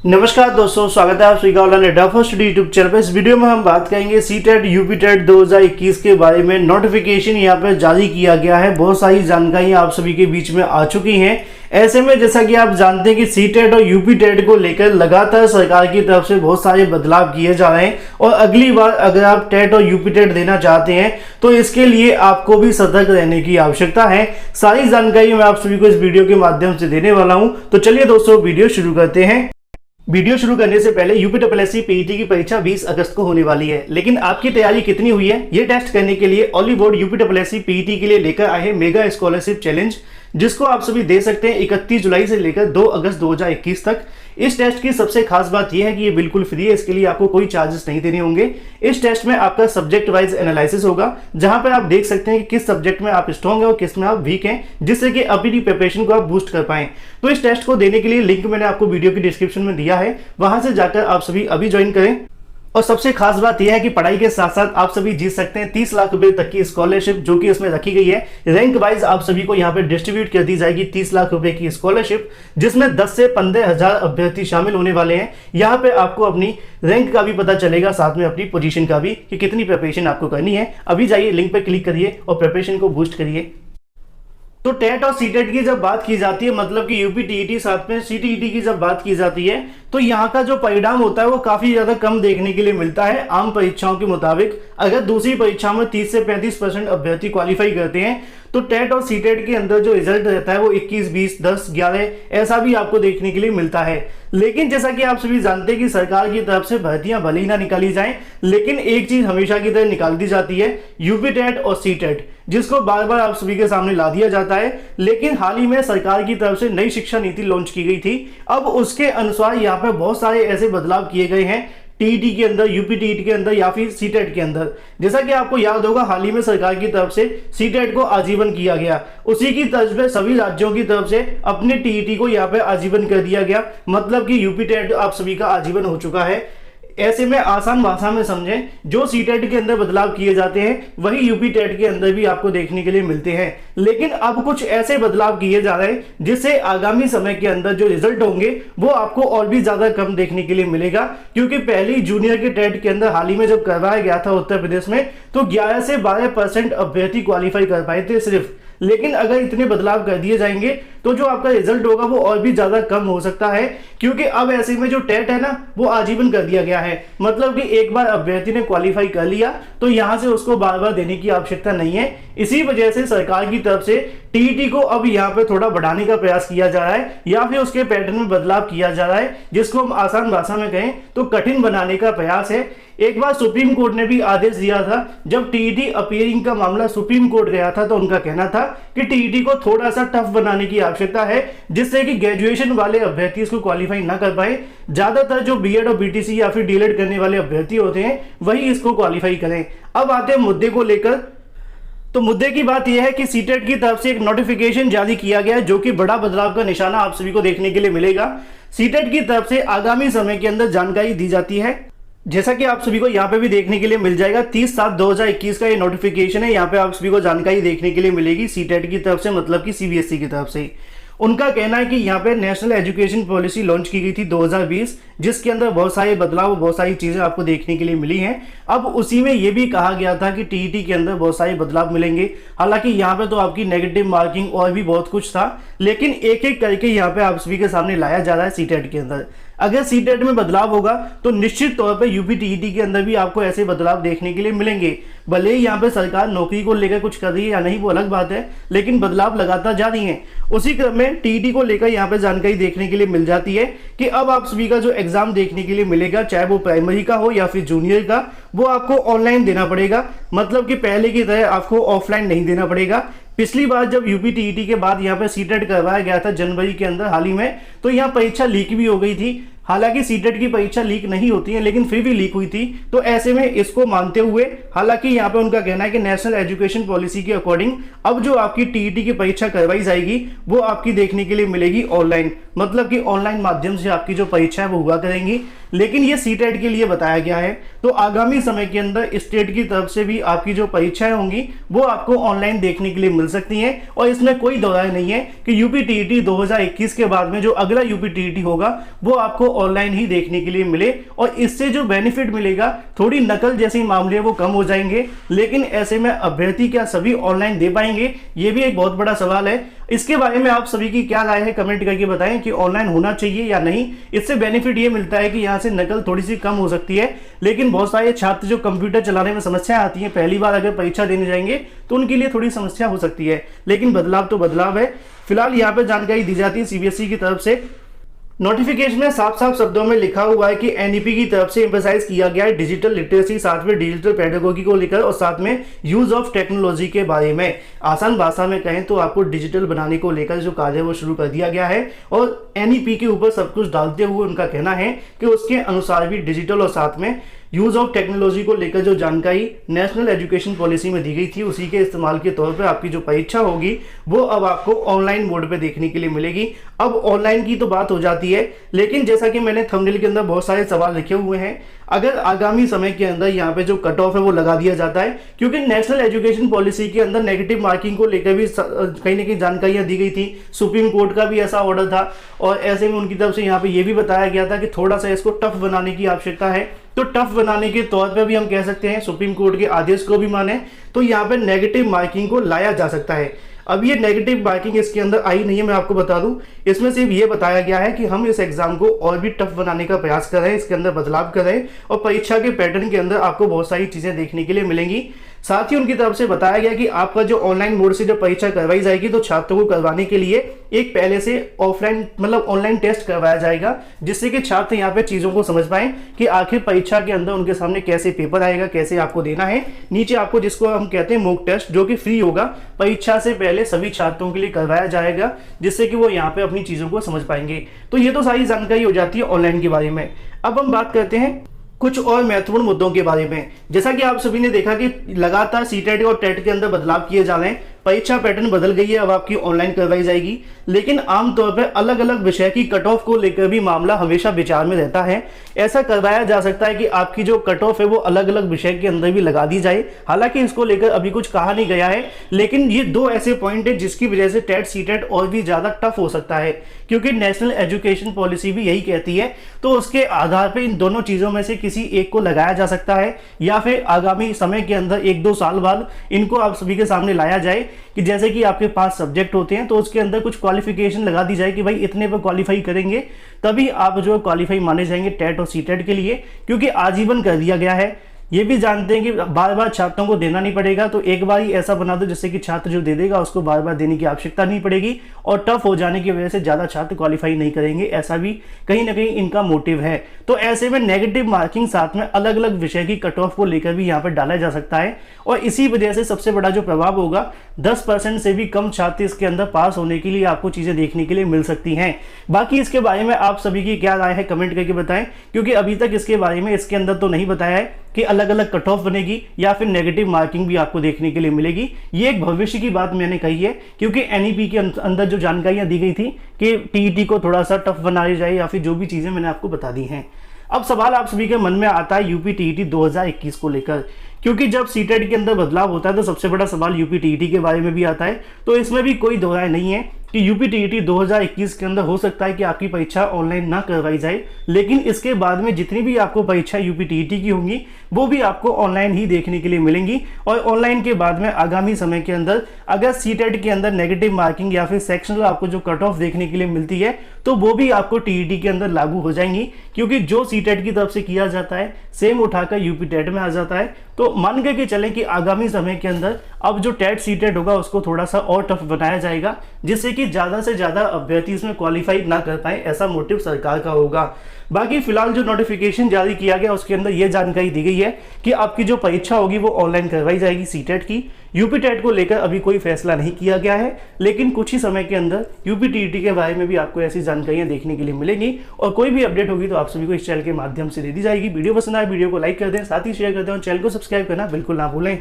नमस्कार दोस्तों, स्वागत है आप सभी का ऑनलाइन डाफर स्टडी यूट्यूब चैनल पर। इस वीडियो में हम बात करेंगे सीटेट यूपीटेट 2021 के बारे में। नोटिफिकेशन यहाँ पर जारी किया गया है, बहुत सारी जानकारी आप सभी के बीच में आ चुकी हैं। ऐसे में जैसा कि आप जानते हैं कि सीटेट और यूपीटेट को लेकर लगातार सरकार की तरफ से बहुत सारे बदलाव किए जा रहे हैं और अगली बार अगर आप टेट और यूपीटेट देना चाहते हैं तो इसके लिए आपको भी सतर्क रहने की आवश्यकता है। सारी जानकारी मैं आप सभी को इस वीडियो के माध्यम से देने वाला हूं। तो चलिए दोस्तों, वीडियो शुरू करते हैं। वीडियो शुरू करने से पहले यूपीएससी पीईटी की परीक्षा 20 अगस्त को होने वाली है, लेकिन आपकी तैयारी कितनी हुई है ये टेस्ट करने के लिए ऑली बोर्ड यूपीएससी पीईटी के लिए लेकर आए हैं मेगा स्कॉलरशिप चैलेंज, जिसको आप सभी दे सकते हैं 31 जुलाई से लेकर 2 अगस्त 2021 तक। इस टेस्ट की सबसे खास बात यह है कि ये बिल्कुल फ्री है, इसके लिए आपको कोई चार्जेस नहीं देने होंगे। इस टेस्ट में आपका सब्जेक्ट वाइज एनालिसिस होगा, जहां पर आप देख सकते हैं कि किस सब्जेक्ट में आप स्ट्रॉन्ग है और किस में आप वीक हैं, जिससे कि अपनी प्रिपरेशन को आप बूस्ट कर पाएं। तो इस टेस्ट को देने के लिए लिंक मैंने आपको वीडियो की डिस्क्रिप्शन में दिया है, वहां से जाकर आप सभी अभी ज्वाइन करें। और सबसे खास बात यह है कि पढ़ाई के साथ साथ आप सभी जीत सकते हैं 30 लाख रुपए तक की स्कॉलरशिप, जो कि इसमें रखी गई है। रैंक वाइज आप सभी को यहाँ पे डिस्ट्रीब्यूट कर दी जाएगी 30 लाख रुपए की स्कॉलरशिप, जिसमें 10 से 15 हजार अभ्यर्थी शामिल होने वाले हैं। यहाँ पे आपको अपनी रैंक का भी पता चलेगा, साथ में अपनी पोजीशन का भी, कि कितनी प्रिपरेशन आपको करनी है। अभी जाइए लिंक पे क्लिक करिए और प्रिपरेशन को बूस्ट करिए। तो टेट और सीटेट की जब बात की जाती है, मतलब कि यूपी टीईटी साथ में सीटीईटी की जब बात की जाती है, तो यहाँ का जो परिणाम होता है वो काफी ज्यादा कम देखने के लिए मिलता है आम परीक्षाओं के मुताबिक। अगर दूसरी परीक्षा में 30 से 35% अभ्यर्थी क्वालिफाई करते हैं, तो टेट और सीटेट के अंदर जो रिजल्ट रहता है वो 21, 20, 10, 11 ऐसा भी आपको देखने के लिए मिलता है। लेकिन जैसा कि आप सभी जानते हैं कि सरकार की तरफ से भर्तियां भले ही ना निकाली जाएं, लेकिन एक चीज हमेशा की तरह निकाल दी जाती है, यूपी टेट और सी टेट, जिसको बार बार आप सभी के सामने ला दिया जाता है। लेकिन हाल ही में सरकार की तरफ से नई शिक्षा नीति लॉन्च की गई थी। अब उसके अनुसार यहाँ पे बहुत सारे ऐसे बदलाव किए गए हैं टीईटी के अंदर, यूपी टीईटी के अंदर या फिर सीटेट के अंदर। जैसा कि आपको याद होगा, हाल ही में सरकार की तरफ से सीटेट को आजीवन किया गया, उसी की तर्ज पे सभी राज्यों की तरफ से अपने टीईटी को यहाँ पे आजीवन कर दिया गया। मतलब कि यूपी टेट आप सभी का आजीवन हो चुका है। ऐसे में आसान भाषा में समझें, जो सीटेट के अंदर बदलाव किए जाते हैं वही यूपी टेट के अंदर भी आपको देखने के लिए मिलते हैं। लेकिन अब कुछ ऐसे बदलाव किए जा रहे हैं जिससे आगामी समय के अंदर जो रिजल्ट होंगे वो आपको और भी ज्यादा कम देखने के लिए मिलेगा। क्योंकि पहली जूनियर के टेट के अंदर हाल ही में जब करवाया गया था उत्तर प्रदेश में, तो 11 से 12% अभ्यर्थी क्वालिफाई कर पाए थे सिर्फ। लेकिन अगर इतने बदलाव कर दिए जाएंगे तो जो आपका रिजल्ट होगा वो और भी ज्यादा कम हो सकता है। क्योंकि अब ऐसे में जो टेट है ना, वो आजीवन कर दिया गया है। मतलब कि एक बार अभ्यर्थी ने क्वालिफाई कर लिया तो यहां से उसको बार बार देने की आवश्यकता नहीं है। इसी वजह से सरकार की तरफ से टीईटी को अब यहाँ पे थोड़ा बढ़ाने का प्रयास किया जा रहा है, या फिर उसके पैटर्न में बदलाव किया जा रहा है, जिसको हम आसान भाषा में कहें तो कठिन बनाने का प्रयास है। एक बार सुप्रीम कोर्ट ने भी आदेश दिया था, जब टीईटी अपीयरिंग का मामला सुप्रीम कोर्ट गया था, तो उनका कहना था कि टीईटी को थोड़ा सा टफ बनाने की आवश्यकता है, जिससे कि ग्रेजुएशन वाले अभ्यर्थी इसको क्वालिफाई ना कर पाए। ज्यादातर जो बीएड और बीटीसी या फिर डीएलएड करने वाले अभ्यर्थी होते हैं वही इसको क्वालिफाई करें। अब आते हैं मुद्दे को लेकर। तो मुद्दे की बात यह है कि सीटेट की तरफ से एक नोटिफिकेशन जारी किया गया है, जो कि बड़ा बदलाव का निशाना आप सभी को देखने के लिए मिलेगा। सीटेट की तरफ से आगामी समय के अंदर जानकारी दी जाती है, जैसा कि आप सभी को यहाँ पे भी देखने के लिए मिल जाएगा। 30/7/2021 का ये नोटिफिकेशन है। यहाँ पे आप सभी को जानकारी देखने के लिए मिलेगी सीटेट की तरफ से, मतलब कि सीबीएसई की तरफ से। उनका कहना है कि यहाँ पे नेशनल एजुकेशन पॉलिसी लॉन्च की गई थी 2020, जिसके अंदर बहुत सारे बदलाव, बहुत सारी चीजें आपको देखने के लिए मिली हैं। अब उसी में ये भी कहा गया था कि टीईटी के अंदर बहुत सारे बदलाव मिलेंगे। हालांकि यहाँ पे तो आपकी नेगेटिव मार्किंग और भी बहुत कुछ था, लेकिन एक एक करके यहाँ पे आप सभी के सामने लाया जा रहा है सीटेट के अंदर। अगर सीटेट में बदलाव होगा तो निश्चित तौर पे यूपी टीईटी के अंदर भी आपको ऐसे बदलाव देखने के लिए मिलेंगे। भले ही यहाँ पे सरकार नौकरी को लेकर कुछ कर रही है या नहीं वो अलग बात है, लेकिन बदलाव लगातार जारी हैं। उसी क्रम में टीईटी को लेकर यहाँ पे जानकारी देखने के लिए मिल जाती है कि अब आप सभी का जो एग्जाम देखने के लिए मिलेगा, चाहे वो प्राइमरी का हो या फिर जूनियर का, वो आपको ऑनलाइन देना पड़ेगा। मतलब कि पहले की तरह आपको ऑफलाइन नहीं देना पड़ेगा। पिछली बार जब यूपी टीईटी के बाद यहाँ पे सीटेट करवाया गया था जनवरी के अंदर हाल ही में, तो यहाँ परीक्षा लीक भी हो गई थी। हालांकि सीटेट की परीक्षा लीक नहीं होती है, लेकिन फिर भी लीक हुई थी। तो ऐसे में इसको मानते हुए, हालांकि यहाँ पे उनका कहना है कि नेशनल एजुकेशन पॉलिसी के अकॉर्डिंग अब जो आपकी टीईटी की परीक्षा करवाई जाएगी वो आपकी देखने के लिए मिलेगी ऑनलाइन। मतलब कि ऑनलाइन माध्यम से आपकी जो परीक्षा है वो हुआ करेंगी। लेकिन ये सीटेट के लिए बताया गया है। तो आगामी समय के अंदर स्टेट की तरफ से भी आपकी जो परीक्षाएं होंगी वो आपको ऑनलाइन देखने के लिए मिल सकती हैं और इसमें कोई दो राय नहीं है कि यूपी टीईटी 2021 के बाद में जो अगला यूपी टीईटी होगा वो आपको ऑनलाइन ही देखने के लिए मिले। और इससे जो बेनिफिट मिलेगा, थोड़ी नकल जैसे मामले वो कम हो जाएंगे। लेकिन ऐसे में अभ्यर्थी क्या सभी ऑनलाइन दे पाएंगे, ये भी एक बहुत बड़ा सवाल है। इसके बारे में आप सभी की क्या राय है कमेंट करके बताएं कि ऑनलाइन होना चाहिए या नहीं। इससे बेनिफिट ये मिलता है कि यहाँ से नकल थोड़ी सी कम हो सकती है। लेकिन बहुत सारे छात्र जो कंप्यूटर चलाने में समस्याएं आती हैं, पहली बार अगर परीक्षा देने जाएंगे तो उनके लिए थोड़ी समस्या हो सकती है। लेकिन बदलाव तो बदलाव है। फिलहाल यहाँ पे जानकारी दी जाती है सीबीएसई की तरफ से। नोटिफिकेशन में साफ साफ शब्दों में लिखा हुआ है कि एनईपी की तरफ से एम्फसाइज किया गया है डिजिटल लिटरेसी, साथ में डिजिटल पेडागोगी को लेकर और साथ में यूज ऑफ टेक्नोलॉजी के बारे में। आसान भाषा में कहें तो आपको डिजिटल बनाने को लेकर जो कार्य है वो शुरू कर दिया गया है और एनईपी के ऊपर सब कुछ डालते हुए उनका कहना है कि उसके अनुसार भी डिजिटल और साथ में यूज ऑफ टेक्नोलॉजी को लेकर जो जानकारी नेशनल एजुकेशन पॉलिसी में दी गई थी उसी के इस्तेमाल के तौर पर आपकी जो परीक्षा होगी वो अब आपको ऑनलाइन मोड पे देखने के लिए मिलेगी। अब ऑनलाइन की तो बात हो जाती है, लेकिन जैसा कि मैंने थंबनेल के अंदर बहुत सारे सवाल लिखे हुए हैं, अगर आगामी समय के अंदर यहाँ पे जो कट ऑफ है वो लगा दिया जाता है, क्योंकि नेशनल एजुकेशन पॉलिसी के अंदर नेगेटिव मार्किंग को लेकर भी कहीं ना कहीं जानकारियां दी गई थी। सुप्रीम कोर्ट का भी ऐसा ऑर्डर था और ऐसे में उनकी तरफ से यहाँ पे ये भी बताया गया था कि थोड़ा सा इसको टफ बनाने की आवश्यकता है। तो टफ बनाने के तौर पे भी हम कह सकते हैं सुप्रीम कोर्ट के आदेश को भी माने तो यहाँ पे नेगेटिव मार्किंग को लाया जा सकता है। अब ये नेगेटिव मार्किंग इसके अंदर आई नहीं है, मैं आपको बता दूं। इसमें सिर्फ ये बताया गया है कि हम इस एग्जाम को और भी टफ बनाने का प्रयास कर रहे हैं, इसके अंदर बदलाव कर रहे हैं और परीक्षा के पैटर्न के अंदर आपको बहुत सारी चीजें देखने के लिए मिलेंगी। साथ ही उनकी तरफ से बताया गया कि आपका जो ऑनलाइन मोड से जब परीक्षा करवाई जाएगी तो छात्रों को करवाने के लिए एक पहले से ऑफलाइन मतलब ऑनलाइन टेस्ट करवाया जाएगा, जिससे कि छात्र यहाँ पे चीजों को समझ पाए कि आखिर परीक्षा के अंदर उनके सामने कैसे पेपर आएगा, कैसे आपको देना है। नीचे आपको जिसको हम कहते हैं मॉक टेस्ट, जो कि फ्री होगा, परीक्षा से पहले सभी छात्रों के लिए करवाया जाएगा, जिससे कि वो यहाँ पे अपनी चीजों को समझ पाएंगे। तो ये तो सारी जानकारी हो जाती है ऑनलाइन के बारे में। अब हम बात करते हैं कुछ और महत्वपूर्ण मुद्दों के बारे में। जैसा कि आप सभी ने देखा कि लगातार सीटेट और टेट के अंदर बदलाव किए जा रहे हैं, परीक्षा पैटर्न बदल गई है, अब आपकी ऑनलाइन करवाई जाएगी। लेकिन आमतौर पर अलग अलग विषय की कट ऑफ को लेकर भी मामला हमेशा विचार में रहता है। ऐसा करवाया जा सकता है कि आपकी जो कट ऑफ है वो अलग अलग विषय के अंदर भी लगा दी जाए। हालांकि इसको लेकर अभी कुछ कहा नहीं गया है, लेकिन ये दो ऐसे पॉइंट है जिसकी वजह से टेट सीटेट और भी ज्यादा टफ हो सकता है, क्योंकि नेशनल एजुकेशन पॉलिसी भी यही कहती है। तो उसके आधार पर इन दोनों चीजों में से किसी एक को लगाया जा सकता है, या फिर आगामी समय के अंदर 1-2 साल बाद इनको आप सभी के सामने लाया जाए कि जैसे कि आपके 5 सब्जेक्ट होते हैं तो उसके अंदर कुछ क्वालिफिकेशन लगा दी जाए कि भाई इतने पर क्वालिफाई करेंगे तभी आप जो क्वालिफाई माने जाएंगे टेट और सीटेट के लिए, क्योंकि आजीवन कर दिया गया है। ये भी जानते हैं कि बार बार छात्रों को देना नहीं पड़ेगा, तो एक बार ही ऐसा बना दो जिससे कि छात्र जो दे देगा उसको बार बार देने की आवश्यकता नहीं पड़ेगी और टफ हो जाने की वजह से ज्यादा छात्र क्वालिफाई नहीं करेंगे। ऐसा भी कहीं ना कहीं इनका मोटिव है। तो ऐसे में नेगेटिव मार्किंग साथ में अलग अलग विषय की कट ऑफ को लेकर भी यहाँ पर डाला जा सकता है और इसी वजह से सबसे बड़ा जो प्रभाव होगा 10% से भी कम छात्र इसके अंदर पास होने के लिए आपको चीजें देखने के लिए मिल सकती हैं। बाकी इसके बारे में आप सभी की क्या राय है कमेंट करके बताएं, क्योंकि अभी तक इसके बारे में इसके अंदर तो नहीं बताया है कि अलग अलग कट ऑफ बनेगी या फिर नेगेटिव मार्किंग भी आपको देखने के लिए मिलेगी। ये एक भविष्य की बात मैंने कही है, क्योंकि एनईपी के अंदर जो जानकारियां दी गई थी कि टीईटी को थोड़ा सा टफ बनाया जाए या फिर जो भी चीजें मैंने आपको बता दी हैं। अब सवाल आप सभी के मन में आता है यूपी टीईटी 2021 को लेकर, क्योंकि जब सीटेट के अंदर बदलाव होता है तो सबसे बड़ा सवाल यूपी टीईटी के बारे में भी आता है। तो इसमें भी कोई दो राय नहीं है कि यूपी टीईटी 2021 के अंदर हो सकता है कि आपकी परीक्षा ऑनलाइन ना करवाई जाए, लेकिन इसके बाद में जितनी भी आपको परीक्षा यूपी टीईटी की होंगी वो भी आपको ऑनलाइन ही देखने के लिए मिलेंगी। और ऑनलाइन के बाद में आगामी समय के अंदर अगर सीटेट के अंदर नेगेटिव मार्किंग या फिर सेक्शनल आपको जो कट ऑफ देखने के लिए मिलती है तो वो भी आपको टीईटी के अंदर लागू हो जाएंगी, क्योंकि जो सीटेट की तरफ से किया जाता है सेम उठाकर यूपी टेट में आ जाता है। तो मान के चलें कि आगामी समय के अंदर अब जो टेट सीटेट होगा उसको थोड़ा सा और टफ बनाया जाएगा, जिससे कि ज्यादा से ज्यादा अभ्यर्थी इसमें क्वालिफाई ना कर पाए, ऐसा मोटिव सरकार का होगा। बाकी फिलहाल जो नोटिफिकेशन जारी किया गया उसके अंदर यह जानकारी दी गई है कि आपकी जो परीक्षा होगी वो ऑनलाइन करवाई जाएगी सीटेट की। यूपी टेट को लेकर अभी कोई फैसला नहीं किया गया है, लेकिन कुछ ही समय के अंदर यूपी टीईटी के बारे में भी आपको ऐसी जानकारियां देखने के लिए मिलेंगी और कोई भी अपडेट होगी तो आप सभी को इस चैनल के माध्यम से दे दी जाएगी। वीडियो पसंद आए वीडियो को लाइक कर दें, साथ ही शेयर कर दें और चैनल को सब्सक्राइब करना बिल्कुल ना भूलें।